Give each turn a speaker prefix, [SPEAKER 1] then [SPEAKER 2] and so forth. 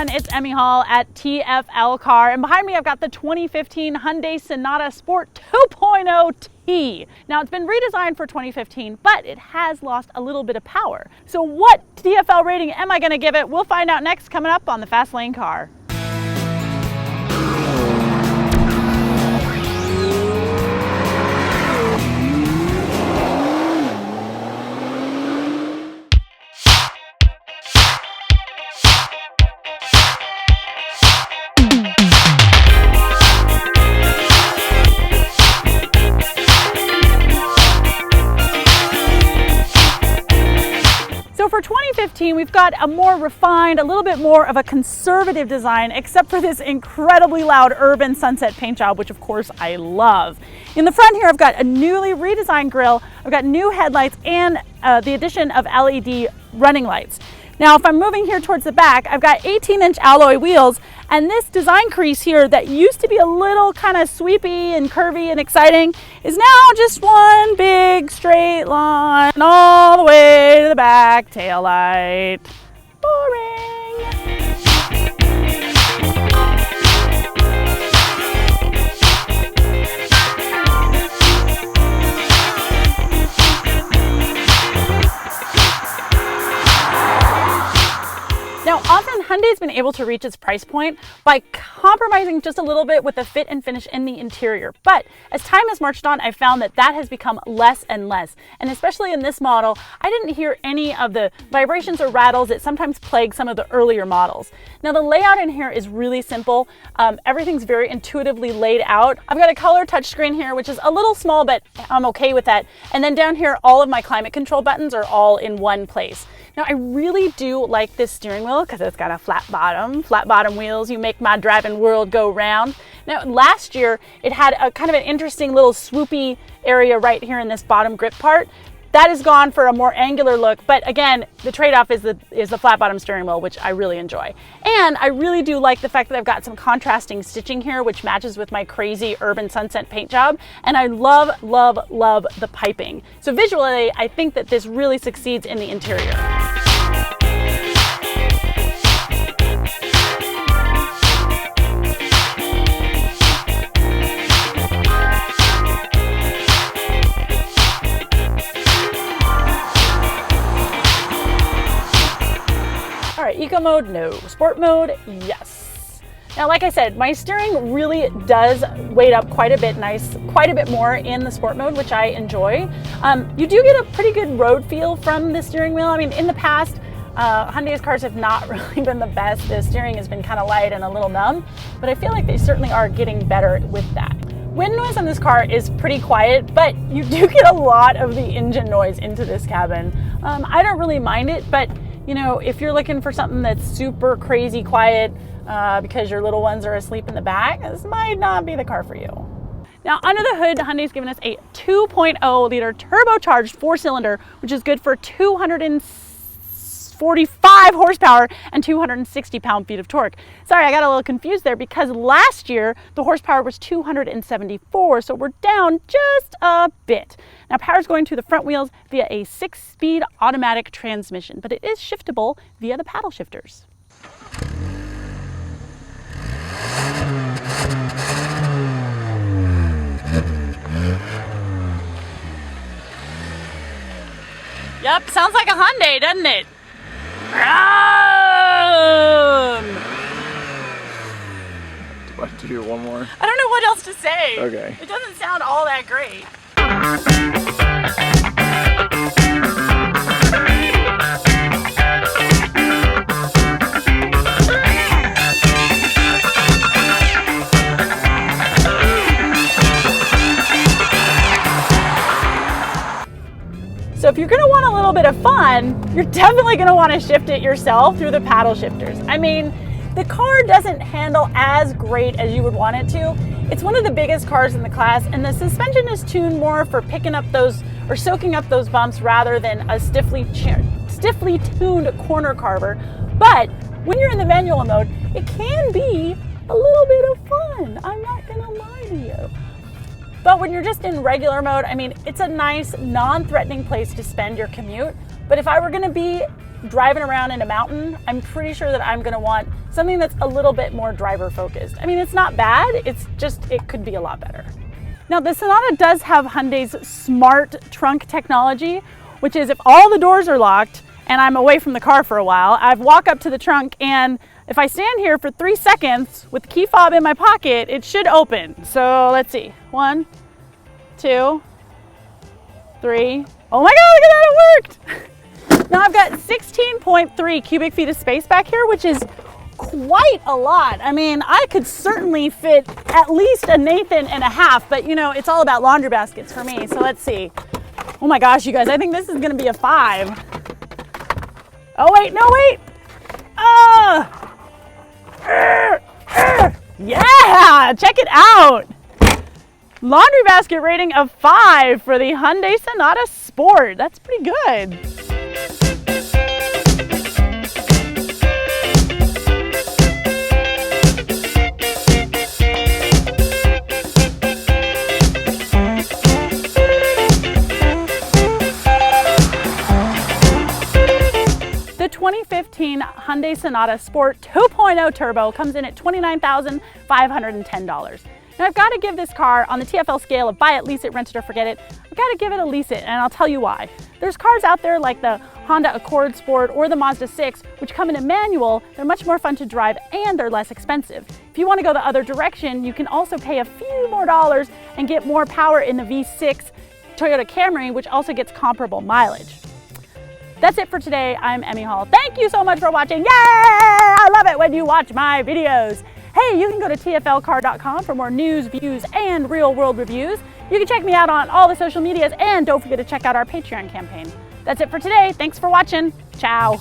[SPEAKER 1] everyone, it's Emmy Hall at TFL Car, and behind me I've got the 2015 Hyundai Sonata Sport 2.0 T. Now it's been redesigned for 2015, but it has lost a little bit of power. So what TFL rating am I going to give it? We'll find out next, coming up on the Fast Lane Car. So for 2015, we've got a more refined, a little bit more of a conservative design, except for this incredibly loud urban sunset paint job, which of course I love. In the front here, I've got a newly redesigned grille, I've got new headlights, and the addition of LED running lights. Now, if I'm moving here towards the back, I've got 18-inch alloy wheels, and this design crease here that used to be a little kind of sweepy and curvy and exciting is now just one big straight line all the way to the back tail light. Boring. Now, often Hyundai's been able to reach its price point by compromising just a little bit with the fit and finish in the interior. But as time has marched on, I've found that that has become less and less. And especially in this model, I didn't hear any of the vibrations or rattles that sometimes plague some of the earlier models. Now, the layout in here is really simple. Everything's very intuitively laid out. I've got a color touchscreen here, which is a little small, but I'm okay with that. And then down here, all of my climate control buttons are all in one place. Now, I really do like this steering wheel because it's got a flat bottom wheels. You make my driving world go round. Now, last year, it had a kind of an interesting little swoopy area right here in this bottom grip part. That is gone for a more angular look, but again, the trade-off is the flat bottom steering wheel, which I really enjoy. And I really do like the fact that I've got some contrasting stitching here, which matches with my crazy urban sunset paint job. And I love, love, love the piping. So visually, I think that this really succeeds in the interior. All right, eco mode, no. Sport mode, yes. Now, like I said, my steering really does weight up quite a bit quite a bit more in the sport mode, which I enjoy. You do get a pretty good road feel from the steering wheel. I mean, in the past, Hyundai's cars have not really been the best. The steering has been kind of light and a little numb, but I feel like they certainly are getting better with that. Wind noise on this car is pretty quiet, but you do get a lot of the engine noise into this cabin. I don't really mind it, but you know, if you're looking for something that's super crazy quiet because your little ones are asleep in the back, this might not be the car for you. Now, under the hood, Hyundai's given us a 2.0 liter turbocharged 4-cylinder, which is good for 245 horsepower and 260 pound-feet of torque. Sorry, I got a little confused there because last year the horsepower was 274, so we're down just a bit. Now, power is going to the front wheels via a 6-speed automatic transmission, but it is shiftable via the paddle shifters. Yep, sounds like a Hyundai, doesn't it?
[SPEAKER 2] Do I have to do one more?
[SPEAKER 1] I don't know what else to say.
[SPEAKER 2] Okay.
[SPEAKER 1] It doesn't sound all that great. So if you're going to want a little bit of fun, you're definitely going to want to shift it yourself through the paddle shifters. I mean, the car doesn't handle as great as you would want it to. It's one of the biggest cars in the class, and the suspension is tuned more for picking up those or soaking up those bumps rather than a stiffly tuned corner carver. But when you're in the manual mode, it can be a little bit of fun. I'm not going to lie to you. But when you're just in regular mode, I mean, it's a nice, non-threatening place to spend your commute. But if I were going to be driving around in a mountain, I'm pretty sure that I'm gonna want something that's a little bit more driver focused. I mean, it's not bad, it's just, it could be a lot better. Now the Sonata does have Hyundai's smart trunk technology, which is if all the doors are locked and I'm away from the car for a while, I walk up to the trunk, and if I stand here for 3 seconds with the key fob in my pocket, it should open. So let's see, 1, 2, 3. Oh my God, look at that, it worked! Now I've got 16.3 cubic feet of space back here, which is quite a lot. I mean, I could certainly fit at least a Nathan and a half, but you know, it's all about laundry baskets for me. So let's see. Oh my gosh, you guys, I think this is gonna be a 5. Oh wait, no wait. Yeah, check it out. Laundry basket rating of 5 for the Hyundai Sonata Sport. That's pretty good. The 2015 Hyundai Sonata Sport 2.0 Turbo comes in at $29,510. Now I've got to give this car, on the TFL scale of buy it, lease it, rent it, or forget it, I've got to give it a lease it, and I'll tell you why. There's cars out there like the Honda Accord Sport or the Mazda 6, which come in a manual. They're much more fun to drive and they're less expensive. If you want to go the other direction, you can also pay a few more dollars and get more power in the V6 Toyota Camry, which also gets comparable mileage. That's it for today. I'm Emmy Hall. Thank you so much for watching. Yay! I love it when you watch my videos. Hey, you can go to tflcar.com for more news, views, and real world reviews. You can check me out on all the social medias, and don't forget to check out our Patreon campaign. That's it for today. Thanks for watching. Ciao.